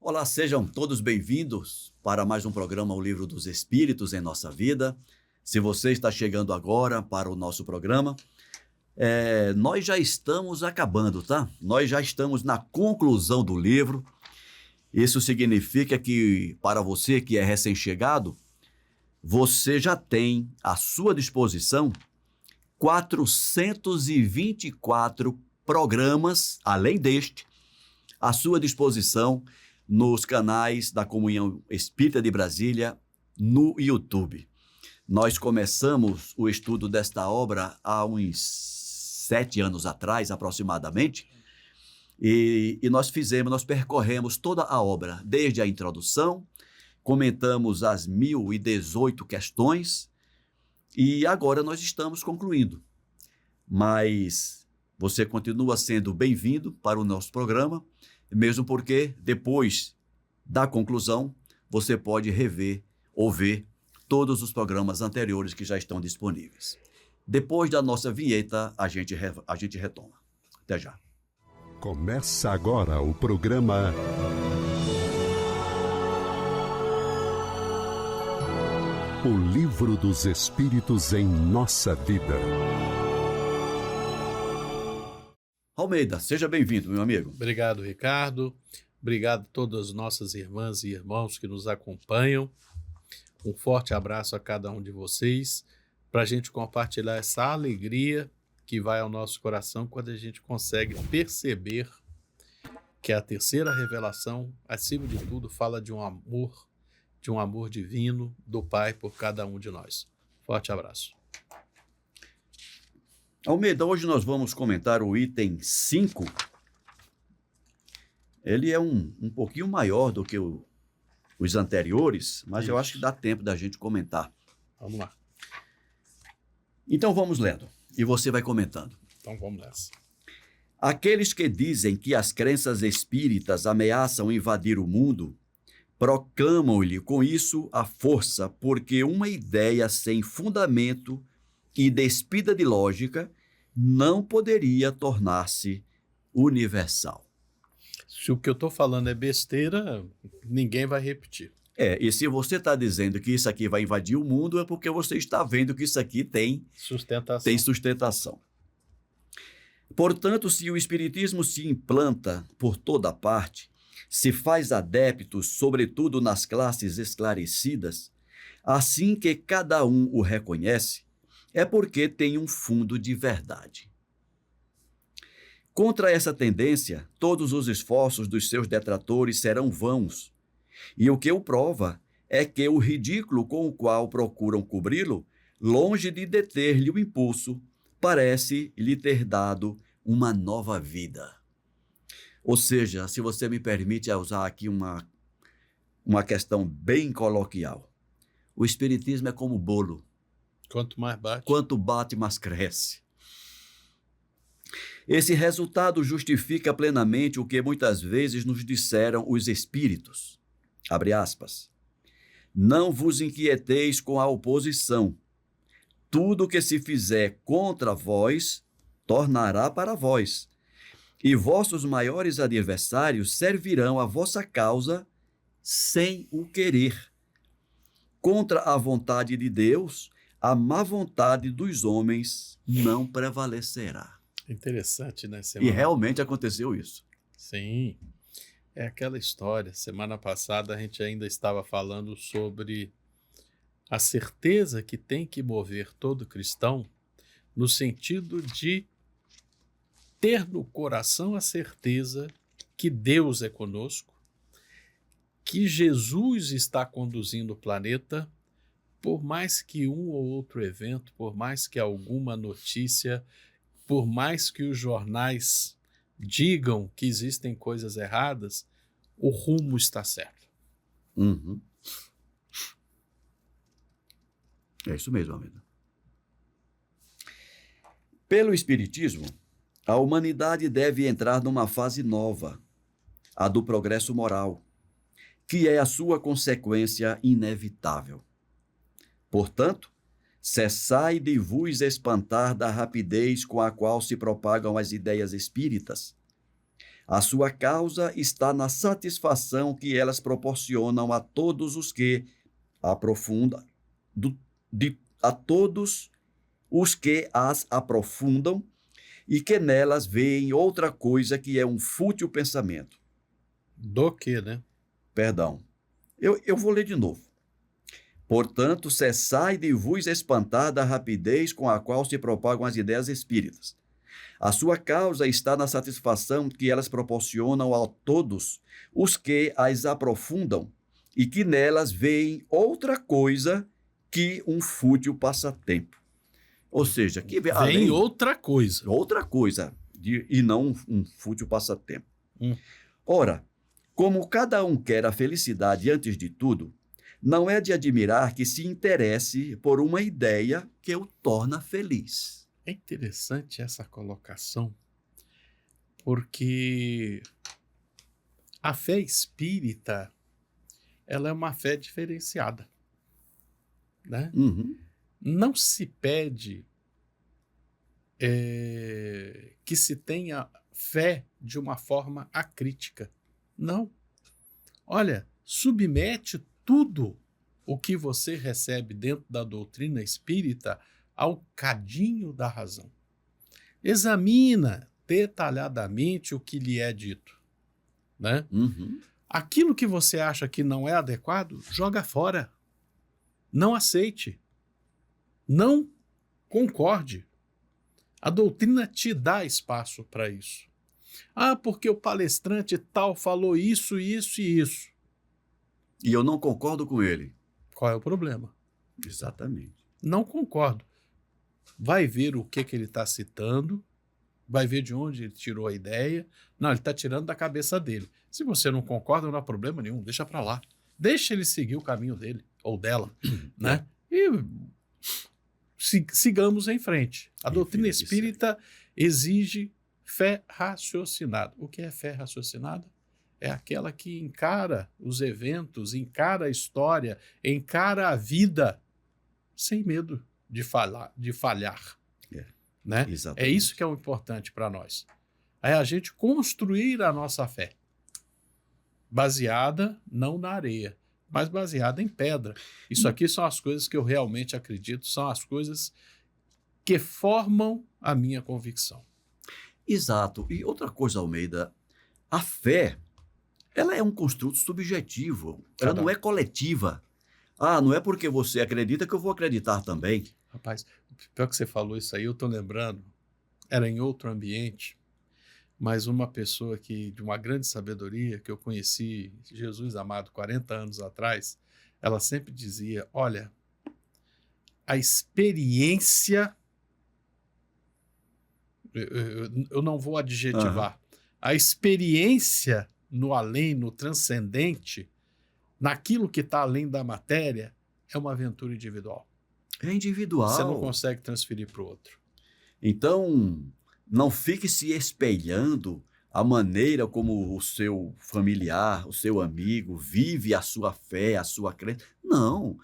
Olá, sejam todos bem-vindos para mais um programa O Livro dos Espíritos em Nossa Vida. Se você está chegando agora para o nosso programa, nós já estamos acabando, tá? Nós já estamos na conclusão do livro. Isso significa que, para você que é recém-chegado, você já tem à sua disposição 424 programas, além deste, à sua disposição nos canais da Comunhão Espírita de Brasília no YouTube. Nós começamos o estudo desta obra há uns 7 anos atrás, aproximadamente, e nós percorremos toda a obra, desde a introdução, comentamos as 1018 questões, e agora nós estamos concluindo. Mas você continua sendo bem-vindo para o nosso programa, mesmo porque depois da conclusão você pode rever ou ver todos os programas anteriores que já estão disponíveis. Depois da nossa vinheta, a gente retoma. Até já. Começa agora o programa O Livro dos Espíritos em Nossa Vida. Almeida, seja bem-vindo, meu amigo. Obrigado, Ricardo. Obrigado a todas as nossas irmãs e irmãos que nos acompanham. Um forte abraço a cada um de vocês, para a gente compartilhar essa alegria que vai ao nosso coração quando a gente consegue perceber que a terceira revelação, acima de tudo, fala de um amor divino do Pai por cada um de nós. Forte abraço. Almeida, hoje nós vamos comentar o item 5. Ele é um pouquinho maior do que os anteriores, mas eu acho que dá tempo da gente comentar. Vamos lá. Então vamos lendo, e você vai comentando. Então vamos nessa. Aqueles que dizem que as crenças espíritas ameaçam invadir o mundo, proclamam-lhe com isso a força, porque uma ideia sem fundamento e despida de lógica não poderia tornar-se universal. Se o que eu estou falando é besteira, ninguém vai repetir. E se você está dizendo que isso aqui vai invadir o mundo, é porque você está vendo que isso aqui tem sustentação. Portanto, se o Espiritismo se implanta por toda parte, se faz adeptos, sobretudo nas classes esclarecidas, assim que cada um o reconhece, é porque tem um fundo de verdade. Contra essa tendência, todos os esforços dos seus detratores serão vãos, e o que o prova é que o ridículo com o qual procuram cobri-lo, longe de deter-lhe o impulso, parece lhe ter dado uma nova vida. Ou seja, se você me permite usar aqui uma questão bem coloquial, o Espiritismo é como bolo. Quanto bate, mais cresce. Esse resultado justifica plenamente o que muitas vezes nos disseram os espíritos. Abre aspas. Não vos inquieteis com a oposição. Tudo que se fizer contra vós, tornará para vós. E vossos maiores adversários servirão a vossa causa sem o querer. Contra a vontade de Deus, a má vontade dos homens não prevalecerá. Interessante, né? E realmente aconteceu isso. Sim, é aquela história. Semana passada a gente ainda estava falando sobre a certeza que tem que mover todo cristão, no sentido de ter no coração a certeza que Deus é conosco, que Jesus está conduzindo o planeta, por mais que um ou outro evento, por mais que alguma notícia, por mais que os jornais digam que existem coisas erradas, o rumo está certo. Uhum. É isso mesmo, amigo. Pelo Espiritismo, a humanidade deve entrar numa fase nova, a do progresso moral, que é a sua consequência inevitável. Portanto, cessai de vos espantar da rapidez com a qual se propagam as ideias espíritas. A sua causa está na satisfação que elas proporcionam a todos os que aprofundam, a todos os que as aprofundam e que nelas veem outra coisa que é um fútil pensamento. Do que, né? Perdão. Eu vou ler de novo. Portanto, cessai de vos espantar da rapidez com a qual se propagam as ideias espíritas. A sua causa está na satisfação que elas proporcionam a todos os que as aprofundam e que nelas veem outra coisa que um fútil passatempo. Ou seja, que vem outra coisa. Outra coisa, e não um fútil passatempo. Ora, como cada um quer a felicidade antes de tudo, não é de admirar que se interesse por uma ideia que o torna feliz. É interessante essa colocação, porque a fé espírita, ela é uma fé diferenciada, né? Uhum. Não se pede que se tenha fé de uma forma acrítica. Não. Olha, submete tudo o que você recebe dentro da doutrina espírita ao cadinho da razão. Examina detalhadamente o que lhe é dito, né? Uhum. Aquilo que você acha que não é adequado, joga fora. Não aceite. Não concorde. A doutrina te dá espaço para isso. Ah, porque o palestrante tal falou isso, isso e isso. E eu não concordo com ele. Qual é o problema? Exatamente. Não concordo. Vai ver o que ele está citando, vai ver de onde ele tirou a ideia. Não, ele está tirando da cabeça dele. Se você não concorda, não há problema nenhum, deixa para lá. Deixa ele seguir o caminho dele, ou dela, né? E sigamos em frente. A doutrina espírita exige fé raciocinada. O que é fé raciocinada? É aquela que encara os eventos, encara a história, encara a vida sem medo de falhar. Né? É isso que é o importante para nós. É a gente construir a nossa fé, baseada não na areia, mas baseada em pedra. Isso aqui são as coisas que eu realmente acredito, são as coisas que formam a minha convicção. Exato. E outra coisa, Almeida, a fé, ela é um construto subjetivo, ela não é coletiva. Ah, não é porque você acredita que eu vou acreditar também. Rapaz, pior que você falou isso aí, eu estou lembrando, era em outro ambiente, mas uma pessoa de uma grande sabedoria, que eu conheci, Jesus amado, 40 anos atrás, ela sempre dizia, olha, a experiência, eu não vou adjetivar, a experiência no além, no transcendente, naquilo que está além da matéria, é uma aventura individual. É individual. Você não consegue transferir para o outro. Então, não fique se espelhando a maneira como o seu familiar, o seu amigo vive a sua fé, a sua crença. Não.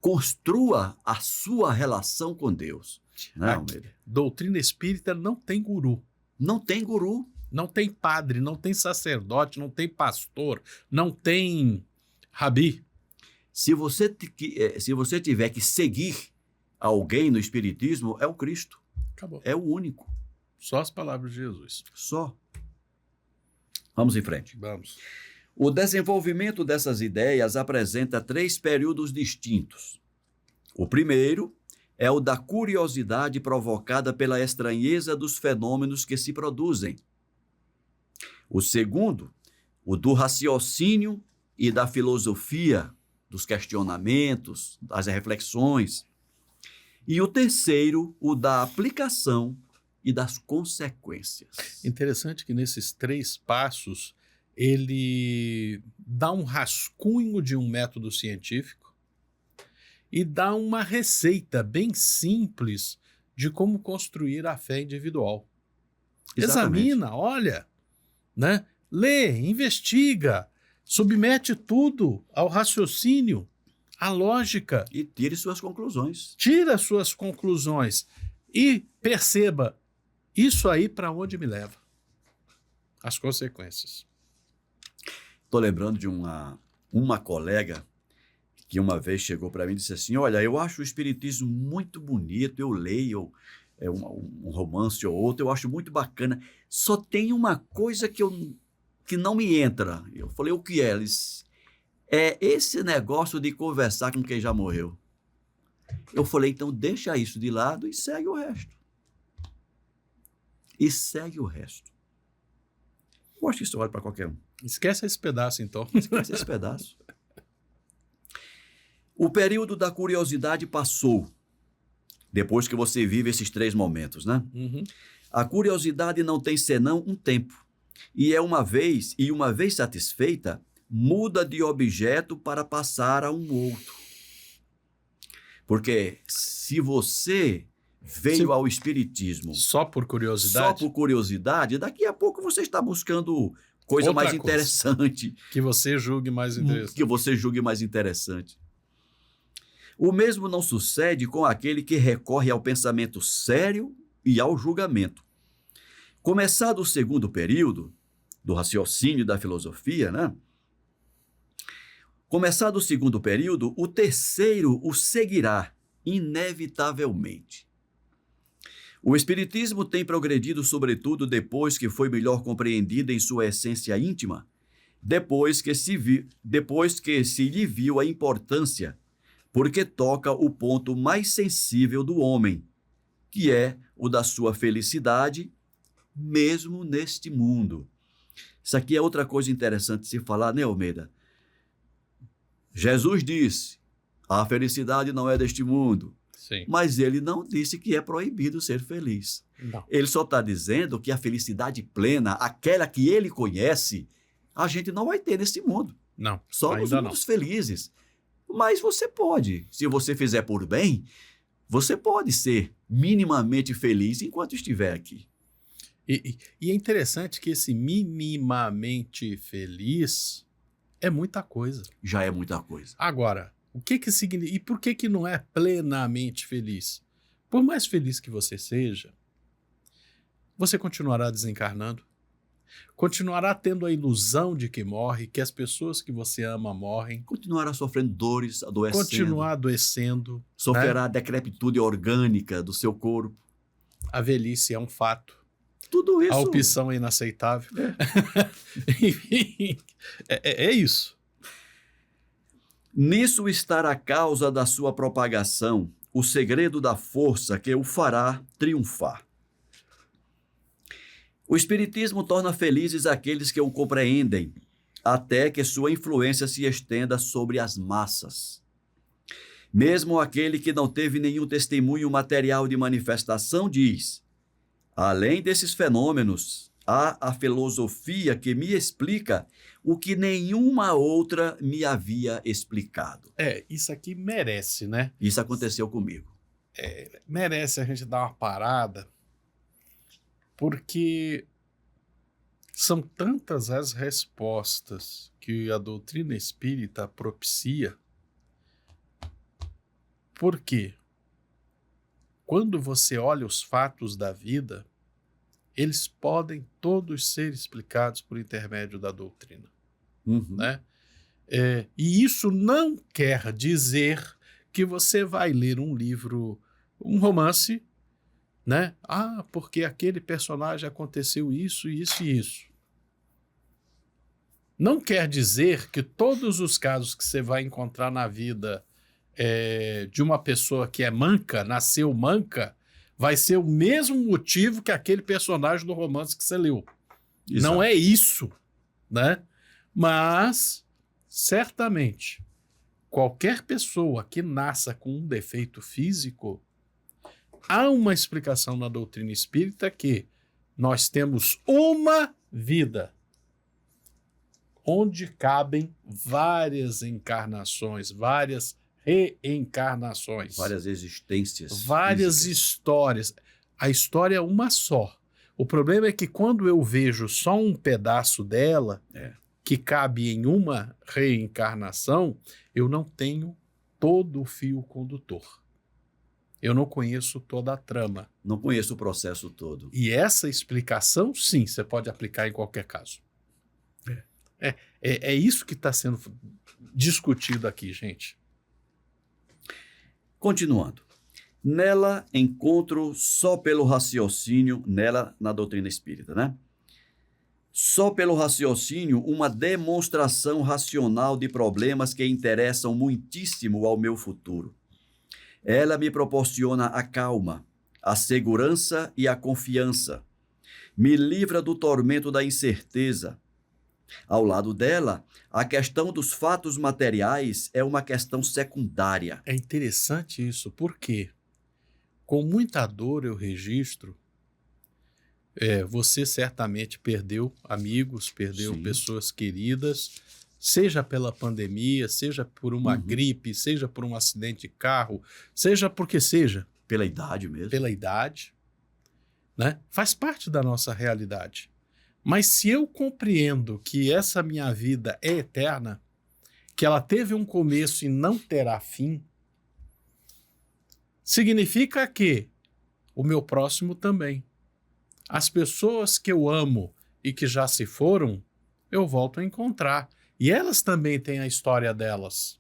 Construa a sua relação com Deus. Não, doutrina espírita não tem guru. Não tem guru. Não tem padre, não tem sacerdote, não tem pastor, não tem rabi. Se você tiver que seguir alguém no espiritismo, é o Cristo. Acabou. É o único. Só as palavras de Jesus. Só. Vamos em frente. Vamos. O desenvolvimento dessas ideias apresenta 3 períodos distintos. O primeiro é o da curiosidade provocada pela estranheza dos fenômenos que se produzem. O segundo, o do raciocínio e da filosofia, dos questionamentos, das reflexões. E o terceiro, o da aplicação e das consequências. Interessante que nesses 3 passos ele dá um rascunho de um método científico e dá uma receita bem simples de como construir a fé individual. Exatamente. Examina, olha, né? Lê, investiga, submete tudo ao raciocínio, à lógica. E tire suas conclusões. Tira suas conclusões e perceba, isso aí para onde me leva? As consequências. Estou lembrando de uma colega que uma vez chegou para mim e disse assim: olha, eu acho o espiritismo muito bonito, eu leio um romance ou outro, eu acho muito bacana, só tem uma coisa que não me entra. Eu falei: o que é? Eles, é esse negócio de conversar com quem já morreu. Eu falei: então deixa isso de lado e segue o resto. E segue o resto. Eu acho que isso vale para qualquer um. Esquece esse pedaço, então. Esquece esse pedaço. O período da curiosidade passou, depois que você vive esses 3 momentos, né? Uhum. A curiosidade não tem senão um tempo. E uma vez satisfeita, muda de objeto para passar a um outro. Porque se você veio ao espiritismo só por curiosidade, daqui a pouco você está buscando coisa Outra mais coisa. interessante. que você julgue mais interessante. Que você julgue mais interessante. O mesmo não sucede com aquele que recorre ao pensamento sério e ao julgamento. Começado o segundo período do raciocínio da filosofia, né? Começado o segundo período, o terceiro o seguirá, inevitavelmente. O Espiritismo tem progredido, sobretudo, depois que foi melhor compreendida em sua essência íntima, depois que se lhe viu a importância, porque toca o ponto mais sensível do homem, que é o da sua felicidade, mesmo neste mundo. Isso aqui é outra coisa interessante de se falar, né, Almeida? Jesus disse: a felicidade não é deste mundo. Sim. Mas ele não disse que é proibido ser feliz. Não. Ele só está dizendo que a felicidade plena, aquela que ele conhece, a gente não vai ter nesse mundo. Não, Só nos ainda mundos felizes. Mas você pode, se você fizer por bem, você pode ser minimamente feliz enquanto estiver aqui. E é interessante que esse minimamente feliz é muita coisa. Já é muita coisa. Agora, o que significa? E por que não é plenamente feliz? Por mais feliz que você seja, você continuará desencarnando, continuará tendo a ilusão de que morre, que as pessoas que você ama morrem, Continuará sofrendo dores, adoecendo. continuar adoecendo. Sofrerá a decrepitude orgânica do seu corpo. A velhice é um fato. Tudo isso. A opção é inaceitável. Enfim, é isso. Nisso está a causa da sua propagação, o segredo da força que o fará triunfar. O Espiritismo torna felizes aqueles que o compreendem, até que sua influência se estenda sobre as massas. Mesmo aquele que não teve nenhum testemunho material de manifestação diz: além desses fenômenos, há a filosofia que me explica o que nenhuma outra me havia explicado. Isso aqui merece, né? Isso aconteceu comigo. Merece a gente dar uma parada, porque são tantas as respostas que a doutrina espírita propicia. Por quê? Quando você olha os fatos da vida, eles podem todos ser explicados por intermédio da doutrina. Uhum. Né? E isso não quer dizer que você vai ler um livro, um romance, né? Porque aquele personagem aconteceu isso, isso e isso. Não quer dizer que todos os casos que você vai encontrar na vida de uma pessoa que é manca, nasceu manca, vai ser o mesmo motivo que aquele personagem do romance que você leu. Exato. Não é isso, né? Mas, certamente, qualquer pessoa que nasça com um defeito físico, há uma explicação na doutrina espírita que nós temos uma vida onde cabem várias encarnações, várias reencarnações. Várias existências. Várias físicas. histórias. A história é uma só. O problema é que quando eu vejo só um pedaço dela, que cabe em uma reencarnação, eu não tenho todo o fio condutor. Eu não conheço toda a trama. Não conheço o processo todo. E essa explicação, sim, você pode aplicar em qualquer caso. É isso que está sendo discutido aqui, gente. Continuando. Nela encontro só pelo raciocínio, nela na doutrina espírita, né? Só pelo raciocínio uma demonstração racional de problemas que interessam muitíssimo ao meu futuro. Ela me proporciona a calma, a segurança e a confiança. Me livra do tormento da incerteza. Ao lado dela, a questão dos fatos materiais é uma questão secundária. É interessante isso, porque com muita dor eu registro, você certamente perdeu amigos, perdeu Sim. pessoas queridas, seja pela pandemia, seja por uma gripe, seja por um acidente de carro, seja porque seja. Pela idade mesmo. Pela idade, né? Faz parte da nossa realidade. Mas se eu compreendo que essa minha vida é eterna, que ela teve um começo e não terá fim, significa que o meu próximo também. As pessoas que eu amo e que já se foram, eu volto a encontrar. E elas também têm a história delas.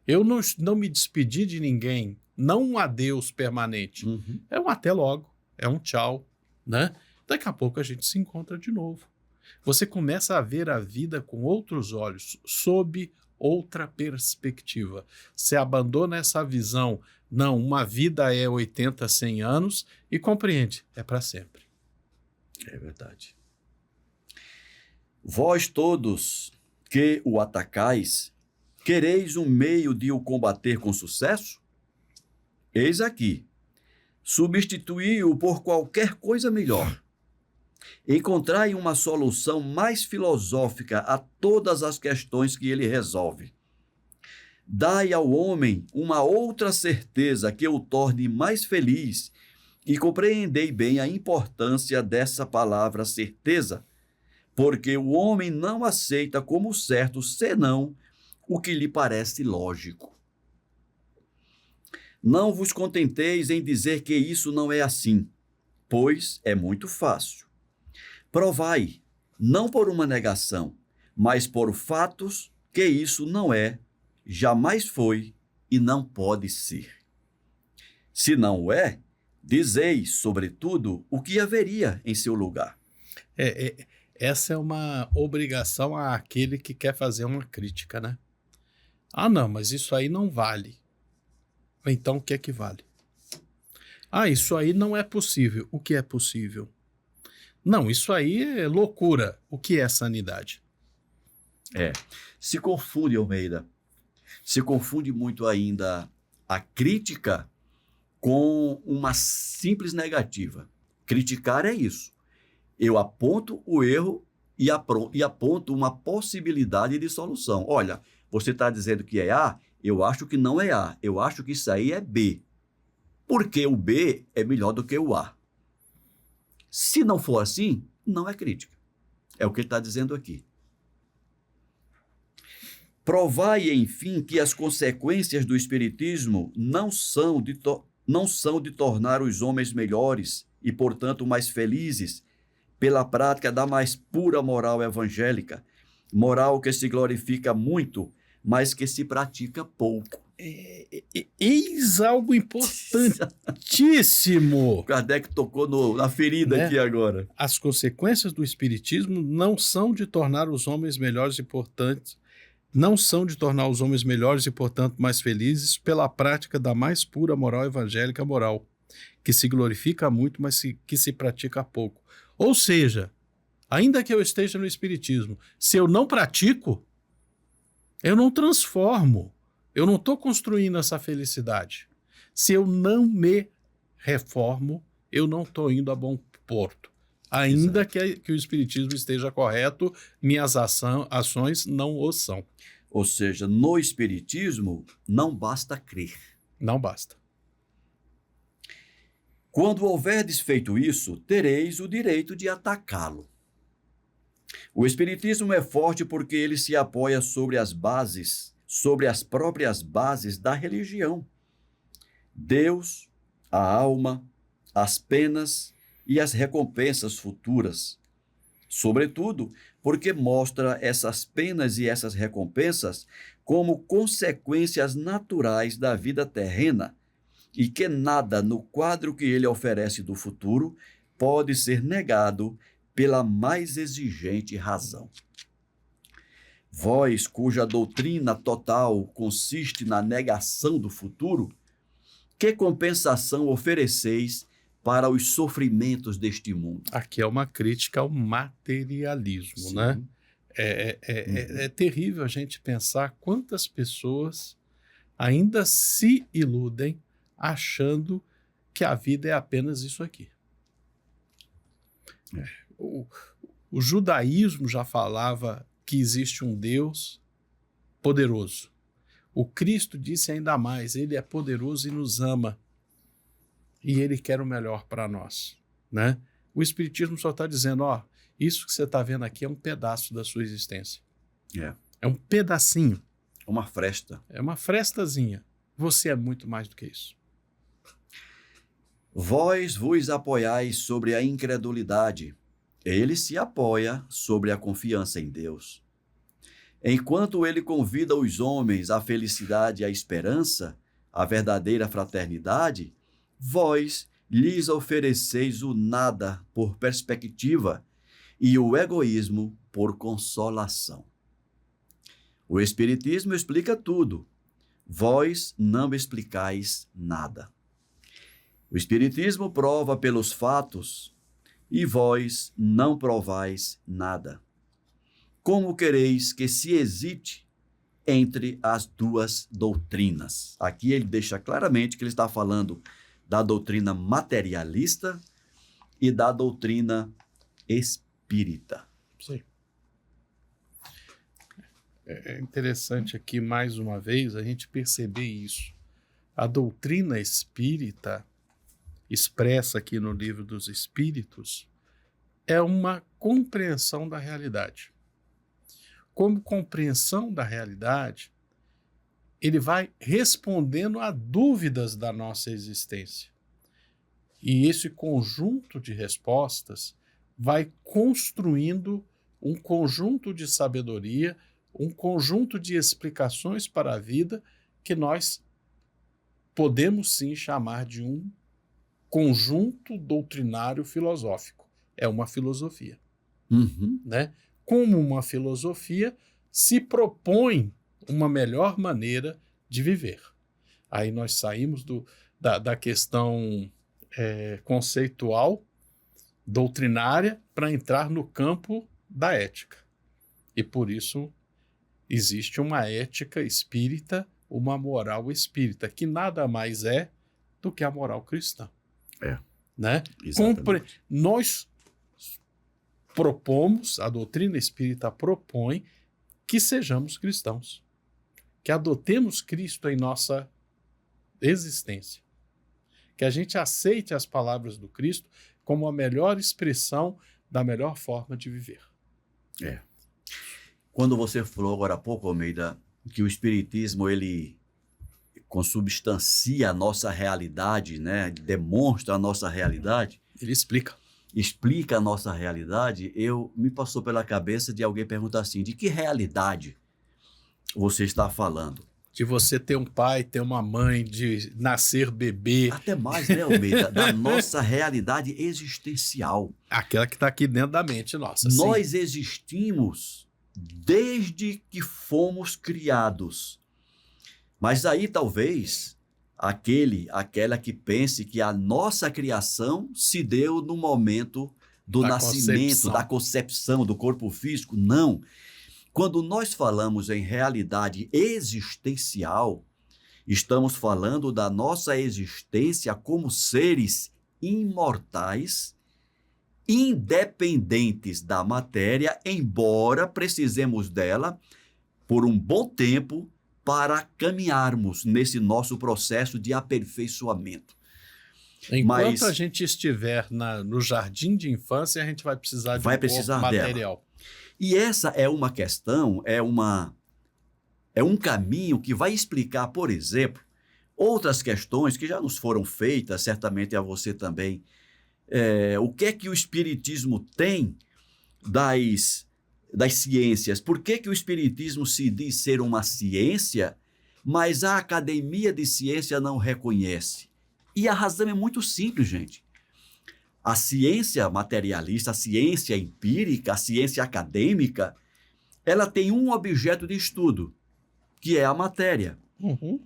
Eu não me despedi de ninguém, não um adeus permanente. É um até logo, é um tchau, né? Daqui a pouco a gente se encontra de novo. Você começa a ver a vida com outros olhos, sob outra perspectiva. Você abandona essa visão, não, uma vida é 80, 100 anos, e compreende, é para sempre. É verdade. Vós todos que o atacais, quereis um meio de o combater com sucesso? Eis aqui. Substituí-o por qualquer coisa melhor. Encontrai uma solução mais filosófica a todas as questões que ele resolve. Dai ao homem uma outra certeza que o torne mais feliz e compreendei bem a importância dessa palavra certeza, porque o homem não aceita como certo senão o que lhe parece lógico. Não vos contenteis em dizer que isso não é assim, pois é muito fácil. Provai, não por uma negação, mas por fatos, que isso não é, jamais foi e não pode ser. Se não o é, dizeis, sobretudo, o que haveria em seu lugar. Essa é uma obrigação àquele que quer fazer uma crítica, né? Ah, não, mas isso aí não vale. Então, o que é que vale? Ah, isso aí não é possível. O que é possível? Não, isso aí é loucura. O que é sanidade? Se confunde, Almeida. Se confunde muito ainda a crítica com uma simples negativa. Criticar é isso. Eu aponto o erro e aponto uma possibilidade de solução. Olha, você está dizendo que é A, eu acho que não é A. Eu acho que isso aí é B. Porque o B é melhor do que o A. Se não for assim, não é crítica. É o que ele está dizendo aqui. Provai, enfim, que as consequências do espiritismo não são de tornar os homens melhores e, portanto, mais felizes pela prática da mais pura moral evangélica, moral que se glorifica muito, mas que se pratica pouco. Eis algo importantíssimo. Kardec tocou na ferida, né? Aqui agora. As consequências do espiritismo não são de tornar os homens melhores e, portanto, mais felizes pela prática da mais pura moral evangélica moral, que se glorifica muito, mas que se pratica pouco. Ou seja, ainda que eu esteja no espiritismo, se eu não pratico, eu não transformo, eu não estou construindo essa felicidade. Se eu não me reformo, eu não estou indo a bom porto. Ainda que o espiritismo esteja correto, minhas ações não o são. Ou seja, no espiritismo não basta crer. Não basta. Quando houverdes feito isso, tereis o direito de atacá-lo. O espiritismo é forte porque ele se apoia sobre as próprias bases da religião. Deus, a alma, as penas e as recompensas futuras. Sobretudo, porque mostra essas penas e essas recompensas como consequências naturais da vida terrena e que nada no quadro que ele oferece do futuro pode ser negado pela mais exigente razão. Vós, cuja doutrina total consiste na negação do futuro, que compensação ofereceis para os sofrimentos deste mundo? Aqui é uma crítica ao materialismo, Sim. né? É terrível a gente pensar quantas pessoas ainda se iludem achando que a vida é apenas isso aqui. O judaísmo já falava que existe um Deus poderoso. O Cristo disse ainda mais, ele é poderoso e nos ama. E ele quer o melhor para nós, né? O Espiritismo só está dizendo, ó, isso que você está vendo aqui é um pedaço da sua existência. É um pedacinho. Uma fresta. É uma frestazinha. Você é muito mais do que isso. Vós vos apoiais sobre a incredulidade. Ele se apoia sobre a confiança em Deus. Enquanto ele convida os homens à felicidade e à esperança, à verdadeira fraternidade, vós lhes ofereceis o nada por perspectiva e o egoísmo por consolação. O Espiritismo explica tudo. Vós não explicais nada. O Espiritismo prova pelos fatos e vós não provais nada. Como quereis que se hesite entre as duas doutrinas? Aqui ele deixa claramente que ele está falando da doutrina materialista e da doutrina espírita. Sim. É interessante aqui, mais uma vez, a gente perceber isso. A doutrina espírita, expressa aqui no Livro dos Espíritos, é uma compreensão da realidade. Como compreensão da realidade, ele vai respondendo a dúvidas da nossa existência. E esse conjunto de respostas vai construindo um conjunto de sabedoria, um conjunto de explicações para a vida que nós podemos sim chamar de um conjunto doutrinário filosófico. É uma filosofia. Né? Como uma filosofia se propõe uma melhor maneira de viver. Aí nós saímos da questão conceitual, doutrinária, para entrar no campo da ética. E por isso existe uma ética espírita, uma moral espírita, que nada mais é do que a moral cristã. Né? Nós propomos, a doutrina espírita propõe que sejamos cristãos, que adotemos Cristo em nossa existência, que a gente aceite as palavras do Cristo como a melhor expressão da melhor forma de viver. Quando você falou agora há pouco, Almeida, que o Espiritismo, ele consubstancia a nossa realidade, né? Demonstra a nossa realidade. Ele explica a nossa realidade, me passou pela cabeça de alguém perguntar assim, de que realidade você está falando? De você ter um pai, ter uma mãe, de nascer bebê. Até mais, né, Almeida? Da nossa realidade existencial. Aquela que está aqui dentro da mente nossa. Nós existimos desde que fomos criados. Mas aí talvez aquela que pense que a nossa criação se deu no momento do nascimento, da concepção, do corpo físico. Não. Quando nós falamos em realidade existencial, estamos falando da nossa existência como seres imortais, independentes da matéria, embora precisemos dela por um bom tempo para caminharmos nesse nosso processo de aperfeiçoamento. Enquanto a gente estiver no jardim de infância, a gente vai precisar de corpo material. Dela. E essa é uma questão, é um caminho que vai explicar, por exemplo, Outras questões que já nos foram feitas, certamente a você também. O que é que o Espiritismo tem das ciências? Por que o Espiritismo se diz ser uma ciência, mas a Academia de Ciência não reconhece? E a razão é muito simples, gente. A ciência materialista, a ciência empírica, a ciência acadêmica, ela tem um objeto de estudo, que é a matéria. Uhum.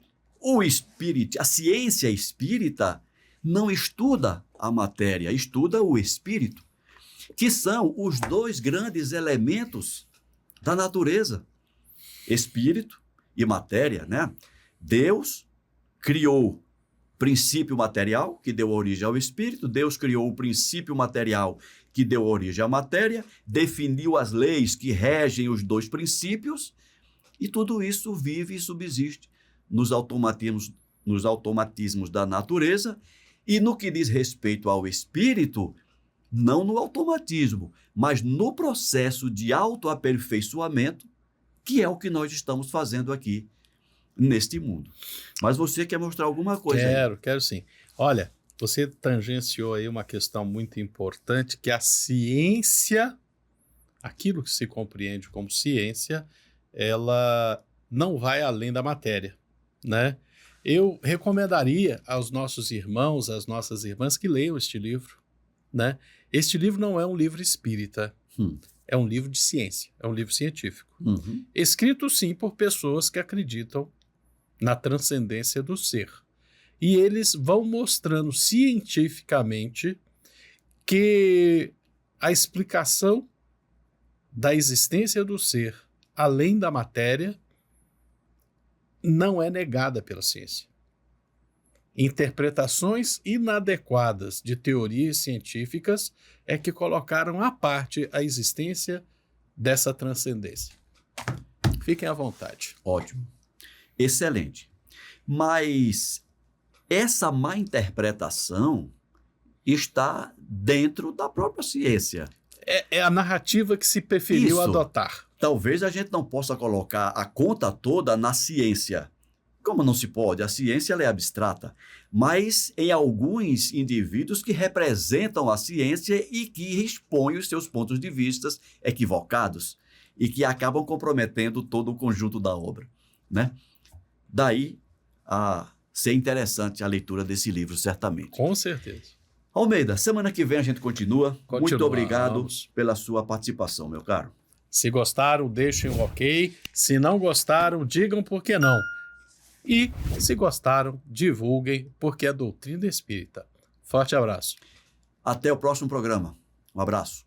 A ciência espírita não estuda a matéria, estuda o espírito, que são os dois grandes elementos da natureza, espírito e matéria, né? Deus criou princípio material, que deu origem ao espírito, Deus criou o princípio material, que deu origem à matéria, definiu as leis que regem os dois princípios, e tudo isso vive e subsiste nos automatismos da natureza, e no que diz respeito ao espírito, não no automatismo, mas no processo de autoaperfeiçoamento, que é o que nós estamos fazendo aqui neste mundo. Mas você quer mostrar alguma coisa? Quero sim. Olha, você tangenciou aí uma questão muito importante, que a ciência, aquilo que se compreende como ciência, ela não vai além da matéria, né? Eu recomendaria aos nossos irmãos, às nossas irmãs, que leiam este livro, né? Este livro não é um livro espírita, é um livro de ciência, é um livro científico. Uhum. Escrito, sim, por pessoas que acreditam na transcendência do ser. E eles vão mostrando cientificamente que a explicação da existência do ser além da matéria não é negada pela ciência. Interpretações inadequadas de teorias científicas é que colocaram à parte a existência dessa transcendência. Fiquem à vontade. Ótimo. Excelente. Mas essa má interpretação está dentro da própria ciência. É a narrativa que se preferiu adotar. Talvez a gente não possa colocar a conta toda na ciência. Como não se pode? A ciência ela é abstrata. Mas em alguns indivíduos que representam a ciência e que expõem os seus pontos de vista equivocados e que acabam comprometendo todo o conjunto da obra, né? Daí a ser interessante a leitura desse livro, certamente. Com certeza. Almeida, semana que vem a gente continua. Continuamos. Muito obrigado pela sua participação, meu caro. Se gostaram, deixem um ok. Se não gostaram, digam por que não. E, se gostaram, divulguem, porque é doutrina espírita. Forte abraço. Até o próximo programa. Um abraço.